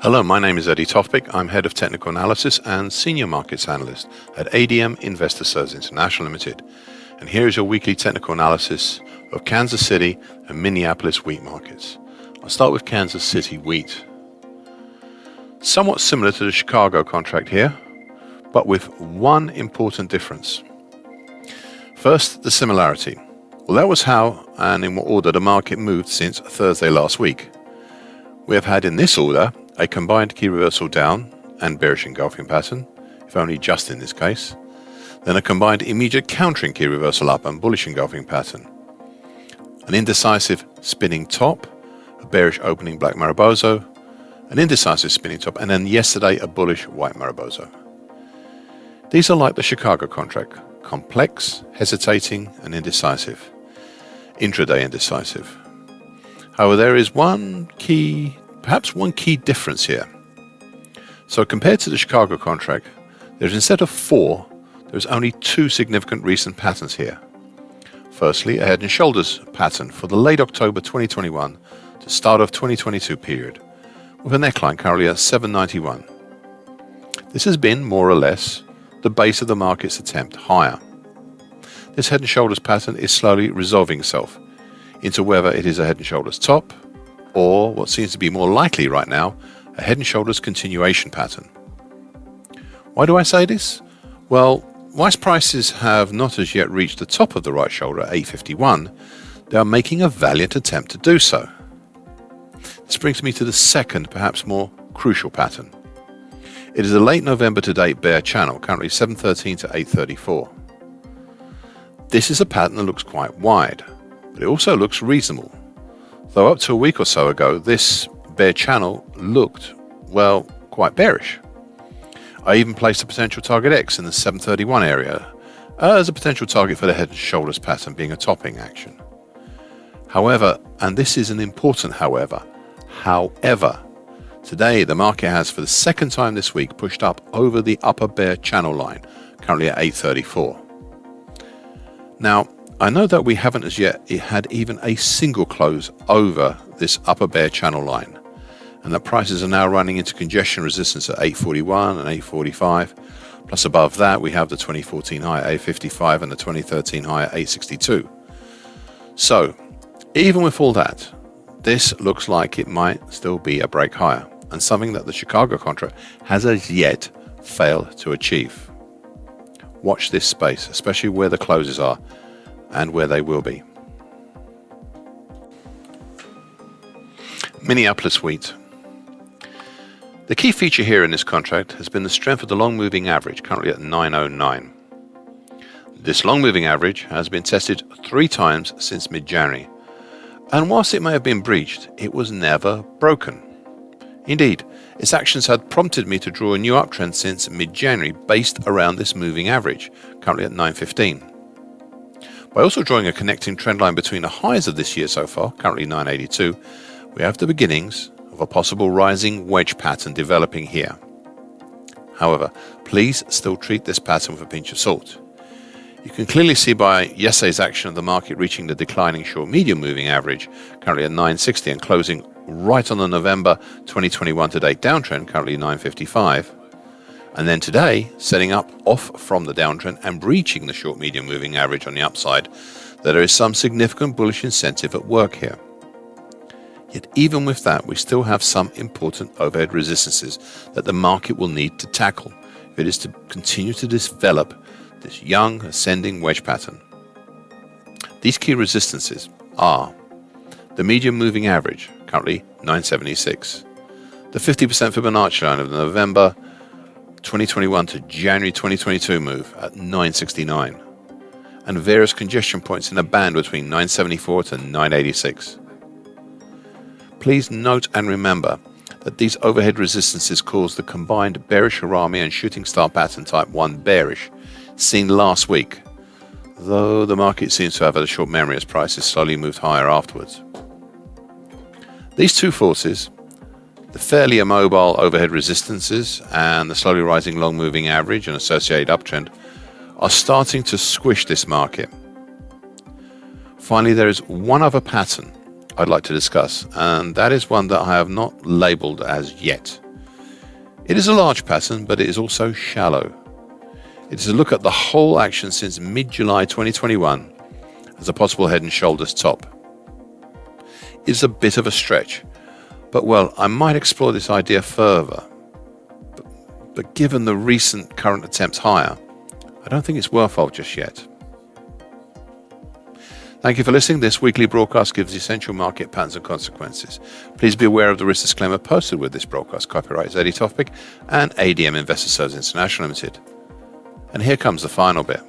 Hello, my name is Eddie Tofpik. I'm Head of Technical Analysis and Senior Markets Analyst at ADM Investor Services International Limited. And here is your weekly technical analysis of Kansas City and Minneapolis wheat markets. I'll start with Kansas City wheat. Somewhat similar to the Chicago contract here, but with one important difference. First, the similarity. Well, that was how and in what order the market moved since Thursday last week. We have had in this order a combined key reversal down and bearish engulfing pattern, if only just in this case, then a combined immediate countering key reversal up and bullish engulfing pattern, an indecisive spinning top, a bearish opening black Mariboso, an indecisive spinning top, and then yesterday a bullish white Mariboso. These are like the Chicago contract, complex, hesitating, and indecisive, intraday indecisive. However, there is perhaps one key difference here. So compared to the Chicago contract, there's instead of four, there's only two significant recent patterns here. Firstly, a head and shoulders pattern for the late October 2021 to start of 2022 period, with a neckline currently at 791. This has been more or less the base of the market's attempt higher. This head and shoulders pattern is slowly resolving itself into whether it is a head and shoulders top or what seems to be more likely right now, a head and shoulders continuation pattern. Why do I say this? Well, whilst prices have not as yet reached the top of the right shoulder at 851, they are making a valiant attempt to do so. This brings me to the second, perhaps more crucial pattern. It is a late November to date bear channel, currently 713 to 834. This is a pattern that looks quite wide, but it also looks reasonable. Though up to a week or so ago, this bear channel looked, well, quite bearish. I even placed a potential target X in the 731 area as a potential target for the head and shoulders pattern being a topping action. However, and this is an important however, today the market has for the second time this week pushed up over the upper bear channel line, currently at 834. Now, I know that we haven't as yet had even a single close over this upper bear channel line, and that prices are now running into congestion resistance at 841 and 845, plus above that we have the 2014 high at 855 and the 2013 high at 862. So, even with all that, this looks like it might still be a break higher, and something that the Chicago contract has as yet failed to achieve. Watch this space, especially where the closes are and where they will be. Minneapolis wheat. The key feature here in this contract has been the strength of the long moving average, currently at 909. This long moving average has been tested 3 times since mid-January, and whilst it may have been breached, it was never broken. Indeed, its actions had prompted me to draw a new uptrend since mid-January based around this moving average, currently at 915. By also drawing a connecting trend line between the highs of this year so far, currently 982, we have the beginnings of a possible rising wedge pattern developing here. However, please still treat this pattern with a pinch of salt. You can clearly see by yesterday's action of the market reaching the declining short-medium moving average, currently at 960 and closing right on the November 2021 to date downtrend, currently 955. And then today, setting up off from the downtrend and breaching the short-medium moving average on the upside, that there is some significant bullish incentive at work here. Yet even with that, we still have some important overhead resistances that the market will need to tackle if it is to continue to develop this young ascending wedge pattern. These key resistances are the medium moving average, currently 976, the 50% Fibonacci line of the November 2021 to January 2022 move at 969, and various congestion points in a band between 974 to 986. Please note and remember that these overhead resistances cause the combined bearish Harami and shooting star pattern type 1 bearish seen last week, though the market seems to have had a short memory as prices slowly moved higher afterwards. These two forces, the fairly immobile overhead resistances and the slowly rising long moving average and associated uptrend, are starting to squish this market. Finally, there is one other pattern I'd like to discuss, and that is one that I have not labeled as yet. It is a large pattern, but it is also shallow. It is a look at the whole action since mid-July 2021 as a possible head and shoulders top. It is a bit of a stretch, but well, I might explore this idea further. But given the recent current attempts higher, I don't think it's worthwhile just yet. Thank you for listening. This weekly broadcast gives essential market patterns and consequences. Please be aware of the risk disclaimer posted with this broadcast. Copyright is Tofpik and ADM Investor Services International Limited. And here comes the final bit.